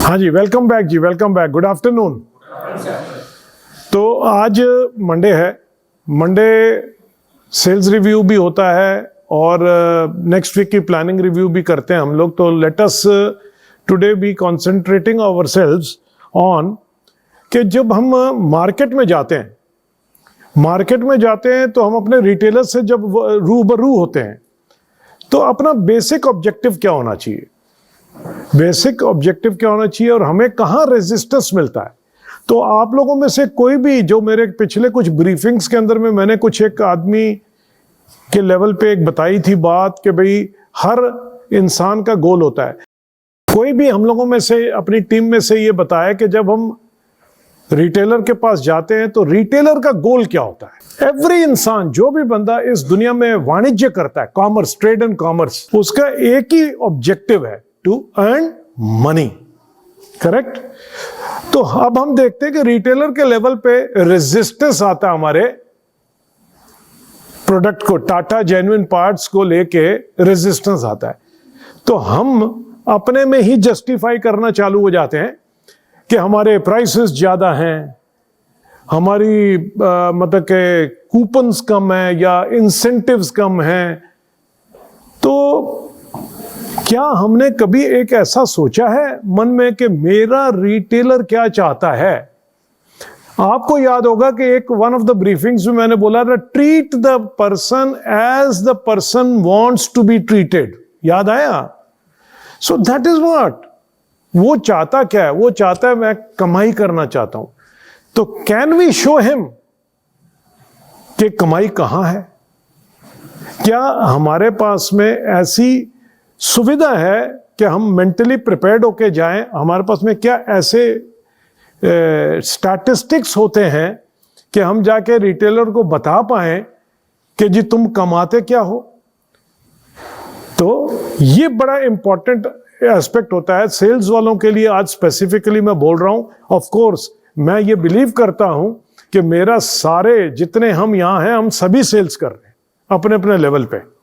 हाँ जी, welcome back जी, welcome back, good afternoon. तो आज मंडे है, मंडे सेल्स रिव्यू भी होता है और नेक्स्ट वीक की प्लानिंग रिव्यू भी करते हैं हम लोग। तो let us today be concentrating ourselves on कि जब हम मार्केट में जाते हैं तो हम अपने रिटेलर से जब रूबरू होते हैं तो अपना बेसिक ऑब्जेक्टिव क्या होना चाहिए, और हमें कहाँ रेजिस्टेंस मिलता है। तो आप लोगों में से कोई भी जो मेरे पिछले कुछ ब्रीफिंग्स के अंदर में मैंने कुछ एक आदमी के लेवल पे एक बताई थी बात कि भाई हर इंसान का गोल होता है। कोई भी हम लोगों में से अपनी टीम में से ये बताया कि जब हम रिटेलर के पास जाते हैं तो रिटेलर का गोल क्या होता है। एवरी इंसान, जो भी बंदा इस दुनिया में वाणिज्य करता है, कॉमर्स, ट्रेड एंड कॉमर्स, उसका एक ही ऑब्जेक्टिव है, टू अर्न मनी, करेक्ट। तो अब हम देखते हैं कि रिटेलर के लेवल पे रेजिस्टेंस आता है हमारे प्रोडक्ट को, टाटा जेन्युइन पार्ट्स को लेके रेजिस्टेंस आता है। तो हम अपने में ही जस्टिफाई करना चालू हो जाते हैं कि हमारे प्राइसेस ज्यादा हैं, हमारी मतलब के कूपन्स कम है या इंसेंटिव्स कम हैं। तो क्या हमने कभी एक ऐसा सोचा है मन में कि मेरा रिटेलर क्या चाहता है। आपको याद होगा कि एक वन ऑफ द ब्रीफिंग्स में मैंने बोला था, treat the person as the person wants to be treated. याद आया? सो दैट इज व्हाट वो चाहता क्या है। वो चाहता है मैं कमाई करना चाहता हूं। तो कैन वी शो हिम कि कमाई कहां है। क्या हमारे पास में ऐसी सुविधा है कि हम मेंटली प्रिपेयर्ड होके जाएं। हमारे पास में क्या ऐसे स्टैटिस्टिक्स होते हैं कि हम जाके रिटेलर को बता पाएं कि जी तुम कमाते क्या हो। तो ये बड़ा इंपॉर्टेंट एस्पेक्ट होता है सेल्स वालों के लिए। आज स्पेसिफिकली मैं बोल रहा हूं। ऑफ कोर्स मैं ये बिलीव करता हूं कि मेरा सारे जितने हम यहां हैं हम सभी सेल्स कर रहे हैं अपने अपने लेवल पे।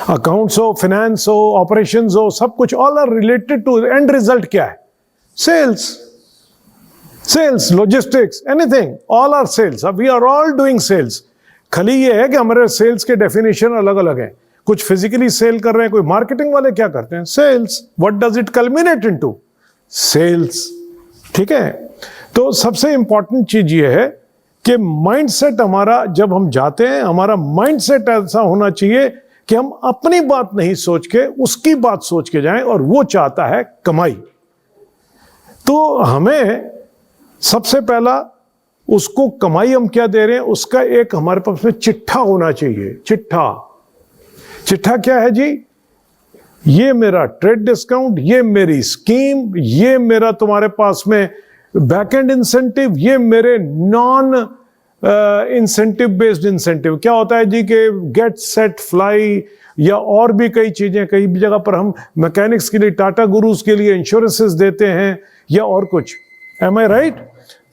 अकाउंट्स हो, फाइनेंस हो, ऑपरेशंस हो, सब कुछ all are related to end result क्या है, sales, logistics, anything, all are sales. We are all doing sales. खाली ये है कि हमारे सेल्स के डेफिनेशन अलग अलग हैं। कुछ फिजिकली सेल कर रहे हैं, कोई मार्केटिंग वाले क्या करते हैं, sales. What does it culminate into, sales. ठीक है। तो सबसे इंपॉर्टेंट चीज ये है कि माइंडसेट हमारा, जब हम जाते हैं हमारा माइंडसेट ऐसा होना चाहिए कि हम अपनी बात नहीं सोच के उसकी बात सोच के जाएं, और वो चाहता है कमाई। तो हमें सबसे पहला उसको कमाई हम क्या दे रहे हैं उसका एक हमारे पास में चिट्ठा होना चाहिए। चिट्ठा क्या है जी? ये मेरा ट्रेड डिस्काउंट, ये मेरी स्कीम, ये मेरा तुम्हारे पास में बैकएंड इंसेंटिव, ये मेरे नॉन इंसेंटिव बेस्ड इंसेंटिव। क्या होता है जी कि गेट सेट फ्लाई या और भी कई चीजें, कई भी जगह पर हम मैकेनिक्स के लिए, टाटा गुरुज के लिए इंश्योरेंसेस देते हैं या और कुछ। Am I right?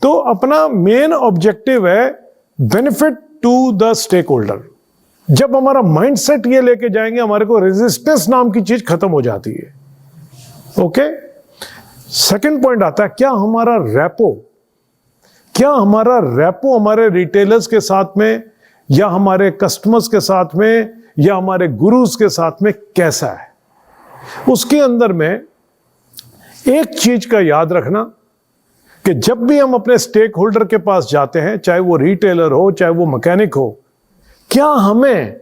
तो अपना मेन ऑब्जेक्टिव है benefit to the stakeholder. जब हमारा माइंडसेट ये लेके जाएंगे हमारे को रेजिस्टेंस नाम की चीज खत्म हो जाती है। ओके। सेकंड पॉइंट आता है क्या हमारा रेपो हमारे रिटेलर्स के साथ में या हमारे कस्टमर्स के साथ में या हमारे गुरुज के साथ में कैसा है। उसके अंदर में एक चीज का याद रखना कि जब भी हम अपने स्टेक होल्डर के पास जाते हैं, चाहे वो रिटेलर हो चाहे वो मैकेनिक हो, क्या हमें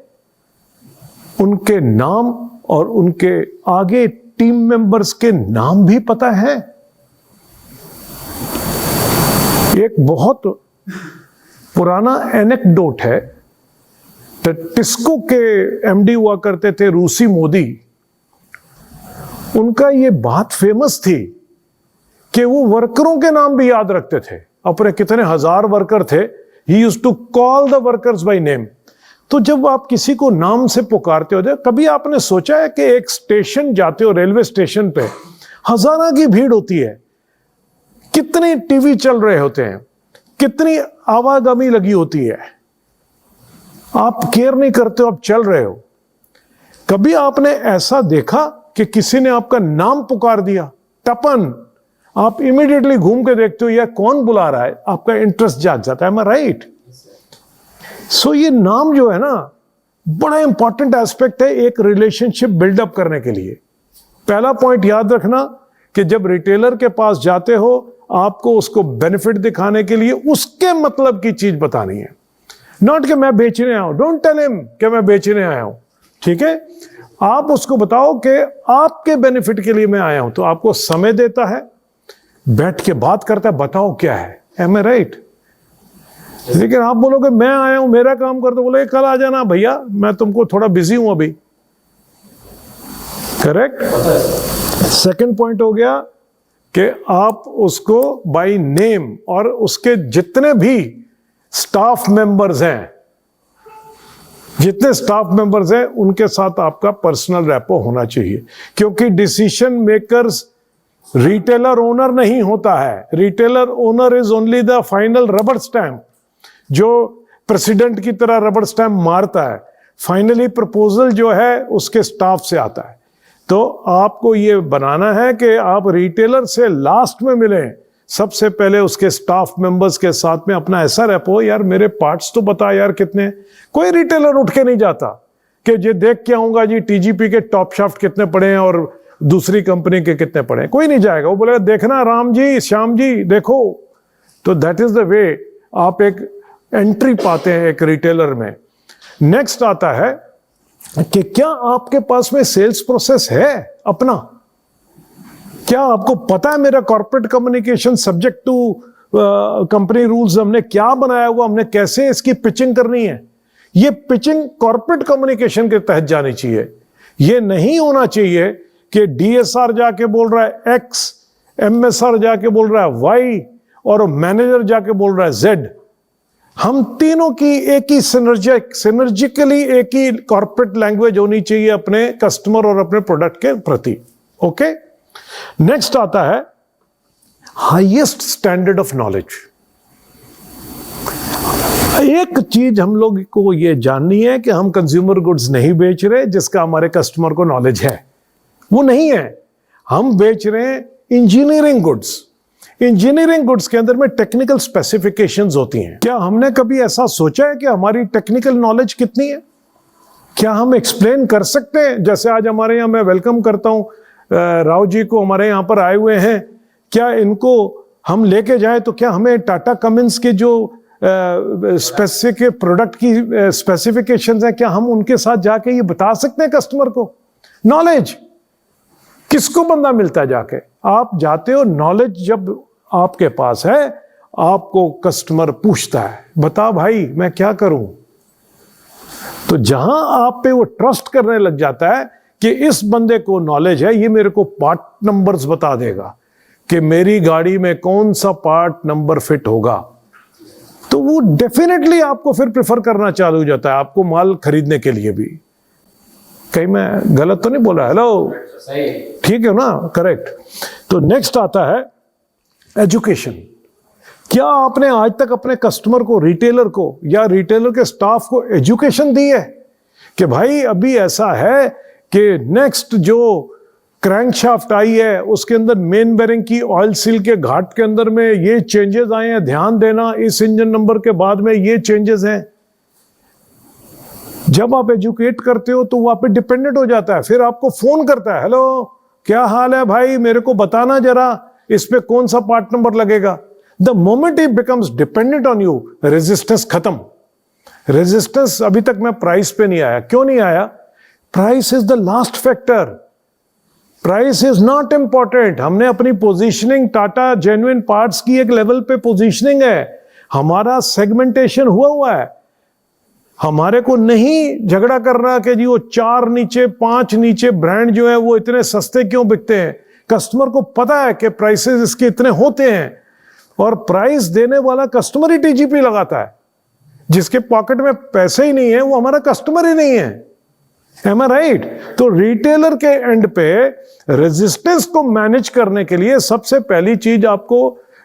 उनके नाम और उनके आगे टीम मेंबर्स के नाम भी पता है। एक बहुत पुराना एनेक्डोट है। टिस्को के एमडी हुआ करते थे रूसी मोदी। उनका ये बात फेमस थी कि वो वर्करों के नाम भी याद रखते थे। अपने कितने हजार वर्कर थे, he used to call the workers by name. तो जब आप किसी को नाम से पुकारते हो, कभी आपने सोचा है कि एक स्टेशन जाते हो, रेलवे स्टेशन पे हजारों की भीड़ होती है, कितने टीवी चल रहे होते हैं, कितनी आवागमनी लगी होती है, आप केयर नहीं करते हो, आप चल रहे हो। कभी आपने ऐसा देखा कि किसी ने आपका नाम पुकार दिया? टपन, आप इमीडिएटली घूम के देखते हो यह कौन बुला रहा है, आपका इंटरेस्ट जाग जाता है। मैं राइट? सो ये नाम जो है ना, बड़ा इंपॉर्टेंट एस्पेक्ट है एक रिलेशनशिप बिल्डअप करने के लिए। पहला पॉइंट याद रखना कि जब रिटेलर के पास जाते हो, आपको उसको बेनिफिट दिखाने के लिए उसके मतलब की चीज बतानी है, नॉट कि मैं बेचने आया हूं। डोंट टेल हिम कि मैं बेचने आया हूं, ठीक है? आप उसको बताओ कि आपके बेनिफिट के लिए मैं आया हूं। तो आपको समय देता है, बैठ के बात करता है, बताओ क्या है। M I right? लेकिन आप बोलोगे मैं आया हूं, मेरा काम कर दो, बोले कल आ जाना भैया, मैं तुमको थोड़ा बिजी हूं अभी। करेक्ट? सेकंड पॉइंट हो गया कि आप उसको बाय नेम और उसके जितने भी स्टाफ मेंबर्स हैं, जितने स्टाफ मेंबर्स हैं उनके साथ आपका पर्सनल रैपो होना चाहिए, क्योंकि डिसीजन मेकर्स रिटेलर ओनर नहीं होता है। Retailer owner is only the final rubber stamp, जो प्रेसिडेंट की तरह रबर स्टैम्प मारता है। फाइनली प्रपोजल जो है उसके स्टाफ से आता है। तो आपको ये बनाना है कि आप रिटेलर से लास्ट में मिलें, सबसे पहले उसके स्टाफ मेंबर्स के साथ में अपना ऐसा रैपो, यार मेरे पार्ट्स तो बता यार कितने। कोई रिटेलर उठ के नहीं जाता कि ये देख के आऊंगा जी टीजीपी के टॉप शाफ्ट कितने पड़े हैं और दूसरी कंपनी के कितने पड़े हैं। कोई नहीं जाएगा, वो बोलेगा देखना राम जी, श्याम जी देखो। तो दैट इज द वे आप एक एंट्री पाते हैं एक रिटेलर में। नेक्स्ट आता है कि क्या आपके पास में सेल्स प्रोसेस है अपना? क्या आपको पता है मेरा corporate communication subject to company rules हमने क्या बनाया हुआ, हमने कैसे इसकी पिचिंग करनी है? ये पिचिंग कॉर्पोरेट कम्युनिकेशन के तहत जानी चाहिए। ये नहीं होना चाहिए कि डीएसआर जाके बोल रहा है एक्स, एमएसआर जाके बोल रहा है वाई और मैनेजर जाके बोल रहा है जेड। हम तीनों की एक ही सिनर्जिकली एक ही कॉर्पोरेट लैंग्वेज होनी चाहिए अपने कस्टमर और अपने प्रोडक्ट के प्रति। ओके? नेक्स्ट आता है हाईएस्ट स्टैंडर्ड ऑफ नॉलेज। एक चीज हम लोग को ये जाननी है कि हम कंज्यूमर गुड्स नहीं बेच रहे जिसका हमारे कस्टमर को नॉलेज है, वो नहीं है। हम बेच रहे हैं इंजीनियरिंग गुड्स। इंजीनियरिंग गुड्स के अंदर में टेक्निकल स्पेसिफिकेशंस होती हैं। क्या हमने कभी ऐसा सोचा है कि हमारी टेक्निकल नॉलेज कितनी है? क्या हम एक्सप्लेन कर सकते हैं? जैसे आज हमारे यहाँ मैं वेलकम करता हूं राव जी को, हमारे यहाँ पर आए हुए हैं। क्या इनको हम लेके जाएं तो क्या हमें टाटा कमिंस के जो स्पेसिफिक प्रोडक्ट की स्पेसिफिकेशंस हैं, क्या हम उनके साथ जाके ये बता सकते हैं कस्टमर को? नॉलेज किसको बंदा मिलता है जाके? आप जाते हो, नॉलेज जब आपके पास है, आपको कस्टमर पूछता है बता भाई मैं क्या करूं। तो जहां आप पे वो ट्रस्ट करने लग जाता है कि इस बंदे को नॉलेज है, ये मेरे को पार्ट नंबर्स बता देगा कि मेरी गाड़ी में कौन सा पार्ट नंबर फिट होगा, तो वो डेफिनेटली आपको फिर प्रेफर करना चालू हो जाता है आपको माल खरीदने के लिए भी। कहीं मैं गलत तो नहीं बोला? हेलो, ठीक है ना? करेक्ट। तो नेक्स्ट आता है एजुकेशन। क्या आपने आज तक अपने कस्टमर को, रिटेलर को या रिटेलर के स्टाफ को एजुकेशन दी है कि भाई अभी ऐसा है कि नेक्स्ट जो क्रैंकशाफ्ट आई है उसके अंदर मेन बेरिंग की ऑयल सील के घाट के अंदर में ये चेंजेस आए हैं, ध्यान देना, इस इंजन नंबर के बाद में ये चेंजेस हैं। जब आप एजुकेट करते हो तो वो आप पे डिपेंडेंट हो जाता है, फिर आपको फोन करता है, हेलो क्या हाल है भाई, मेरे को बताना जरा इस पे कौन सा पार्ट नंबर लगेगा। The moment he becomes dependent on you, resistance खत्म। रेजिस्टेंस अभी तक मैं प्राइस पे नहीं आया। क्यों नहीं आया? Price is the last factor, price is not important. हमने अपनी पोजीशनिंग टाटा जेन्युइन पार्ट्स की एक लेवल पे पोजीशनिंग है, हमारा सेगमेंटेशन हुआ है। हमारे को नहीं झगड़ा करना कि जी वो 4 नीचे 5 नीचे ब्रांड जो है वो इतने सस्ते क्यों बिकते हैं। कस्टमर को पता है कि प्राइसेस इसके इतने होते हैं और प्राइस देने वाला कस्टमर ही टीजीपी लगाता है। जिसके पॉकेट में पैसे ही नहीं है वो हमारा कस्टमर ही नहीं है। Am I right? तो रिटेलर के एंड पे रेजिस्टेंस को मैनेज करने के लिए सबसे पहली चीज आपको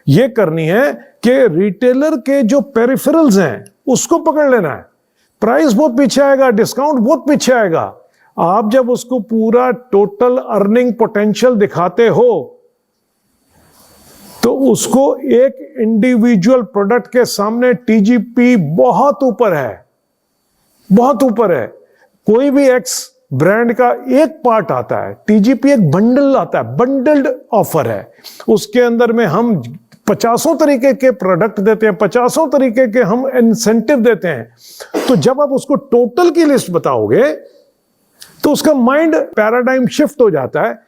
यह करनी है कि रिटेलर के जो पेरिफेरल्स हैं उसको पकड़ लेना है। प्राइस बहुत पीछे आएगा, डिस्काउंट बहुत पीछे आएगा। आप जब उसको पूरा टोटल अर्निंग पोटेंशियल दिखाते हो तो उसको एक इंडिविजुअल प्रोडक्ट के सामने टीजीपी बहुत ऊपर है, बहुत ऊपर है। कोई भी एक्स ब्रांड का एक पार्ट आता है, टीजीपी एक बंडल आता है, बंडल्ड ऑफर है। उसके अंदर में हम 50 तरीके के प्रोडक्ट देते हैं, 50 तरीके के हम इंसेंटिव देते हैं। तो जब आप उसको टोटल की लिस्ट बताओगे तो उसका माइंड पैराडाइम शिफ्ट हो जाता है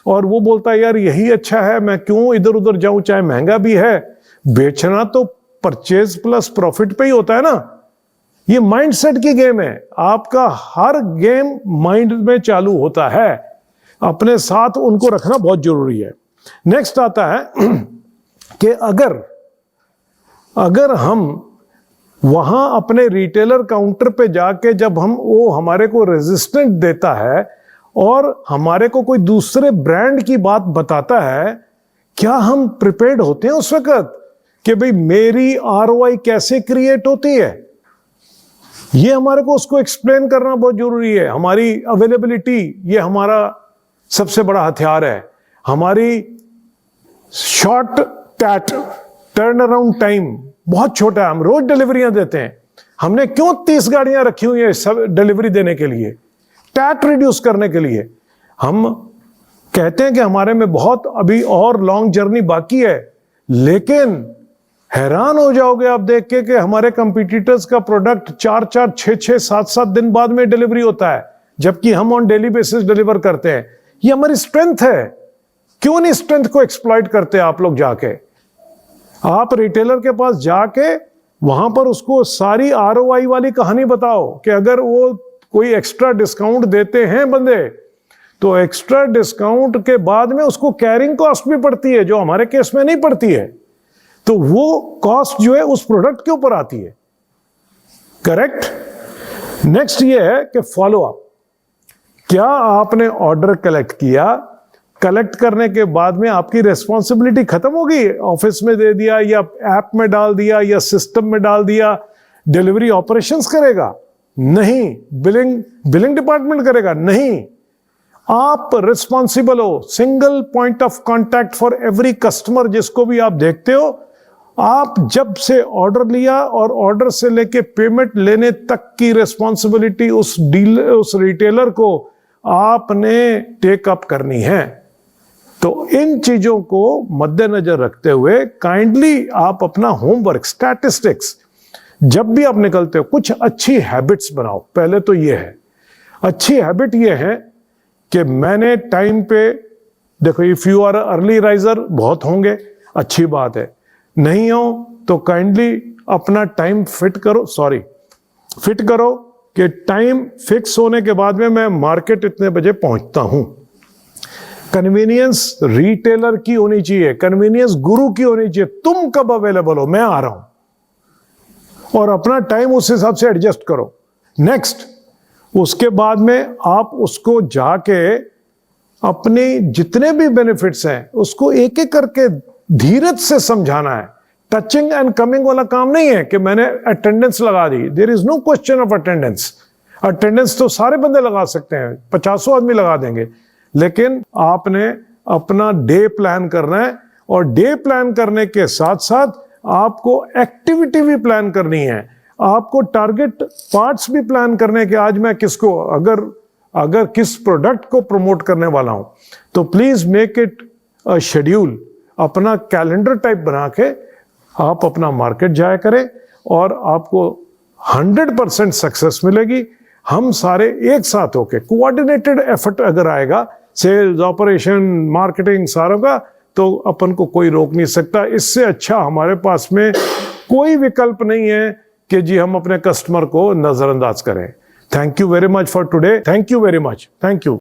और वो बोलता है यार यही अच्छा है, मैं क्यों इधर उधर जाऊं, चाहे महंगा भी है। बेचना तो परचेज प्लस प्रॉफिट पे ही होता है ना। ये माइंडसेट की गेम है। आपका हर गेम माइंड में चालू होता है, अपने साथ उनको रखना बहुत जरूरी है। नेक्स्ट आता है कि अगर हम वहां अपने रिटेलर काउंटर पे जाके जब वो हमारे को रेजिस्टेंट देता है और हमारे को कोई दूसरे ब्रांड की बात बताता है, क्या हम प्रिपेयर्ड होते हैं उस वक्त कि भाई मेरी आरओआई कैसे क्रिएट होती है? ये हमारे को उसको एक्सप्लेन करना बहुत जरूरी है। हमारी अवेलेबिलिटी, ये हमारा सबसे बड़ा हथियार है। हमारी शॉर्ट टर्न अराउंड टाइम बहुत छोटा है, हम रोज डिलीवरियां देते हैं। हमने क्यों 30 गाड़ियां रखी हुई है सब डिलीवरी देने के लिए, टैट रिड्यूस करने के लिए। हम कहते हैं कि हमारे में बहुत अभी और लॉन्ग जर्नी बाकी है, लेकिन हैरान हो जाओगे आप देख के कि हमारे कंपटीटर्स का प्रोडक्ट 4-4, 6-6, 7-7 दिन बाद में डिलीवरी होता है, जबकि हम ऑन डेली बेसिस डिलीवर करते हैं। ये हमारी स्ट्रेंथ है। क्यों नहीं स्ट्रेंथ को एक्सप्लॉइट करते आप लोग? जाके आप रिटेलर के पास जाके वहां पर उसको सारी आरओआई वाली कहानी बताओ कि अगर वो कोई एक्स्ट्रा डिस्काउंट देते हैं बंदे, तो एक्स्ट्रा डिस्काउंट के बाद में उसको कैरिंग कॉस्ट भी पड़ती है, जो हमारे केस में नहीं पड़ती है। तो वो कॉस्ट जो है उस प्रोडक्ट के ऊपर आती है। करेक्ट। नेक्स्ट ये है कि फॉलो अप। क्या आपने ऑर्डर कलेक्ट किया? कलेक्ट करने के बाद में आपकी रिस्पॉन्सिबिलिटी खत्म होगी? ऑफिस में दे दिया या ऐप में डाल दिया या सिस्टम में डाल दिया, डिलीवरी ऑपरेशंस करेगा? नहीं। बिलिंग डिपार्टमेंट करेगा? नहीं। आप रिस्पॉन्सिबल हो, single point of contact for every customer. जिसको भी आप देखते हो, आप जब से ऑर्डर लिया और ऑर्डर से लेके पेमेंट लेने तक की रिस्पॉन्सिबिलिटी उस रिटेलर को आपने टेक अप करनी है। तो इन चीजों को मद्देनजर रखते हुए काइंडली आप अपना होमवर्क, स्टैटिस्टिक्स, जब भी आप निकलते हो कुछ अच्छी हैबिट्स बनाओ। पहले तो ये है, अच्छी हैबिट ये है कि मैंने टाइम पे, देखो if you are early riser बहुत होंगे, अच्छी बात है। नहीं हो तो काइंडली अपना टाइम फिट करो कि टाइम फिक्स होने के बाद में मैं मार्केट इतने बजे पहुंचता हूं। कन्वीनियंस रिटेलर की होनी चाहिए, कन्वीनियंस गुरु की होनी चाहिए। तुम कब अवेलेबल हो, मैं आ रहा हूं, और अपना टाइम उस हिसाब से एडजस्ट करो। नेक्स्ट, उसके बाद में आप उसको जाके अपने जितने भी बेनिफिट्स हैं उसको एक एक करके धीरज से समझाना है। टचिंग एंड कमिंग वाला काम नहीं है कि मैंने अटेंडेंस लगा दी। There is no question of attendance. Attendance तो सारे बंदे लगा सकते हैं, 50 आदमी लगा देंगे, लेकिन आपने अपना डे प्लान करना है। और डे प्लान करने के साथ साथ आपको एक्टिविटी भी प्लान करनी है, आपको टारगेट पार्ट्स भी प्लान करने के, आज मैं किसको अगर किस प्रोडक्ट को प्रमोट करने वाला हूं, तो please make it a schedule. अपना कैलेंडर टाइप बना के आप अपना मार्केट जाया करें और आपको 100% सक्सेस मिलेगी। हम सारे एक साथ होके कोऑर्डिनेटेड एफर्ट अगर आएगा, सेल्स, ऑपरेशन, मार्केटिंग, सारों का, तो अपन को कोई रोक नहीं सकता। इससे अच्छा हमारे पास में कोई विकल्प नहीं है कि जी हम अपने कस्टमर को नजरअंदाज करें। Thank you very much for today. Thank you very much. Thank you.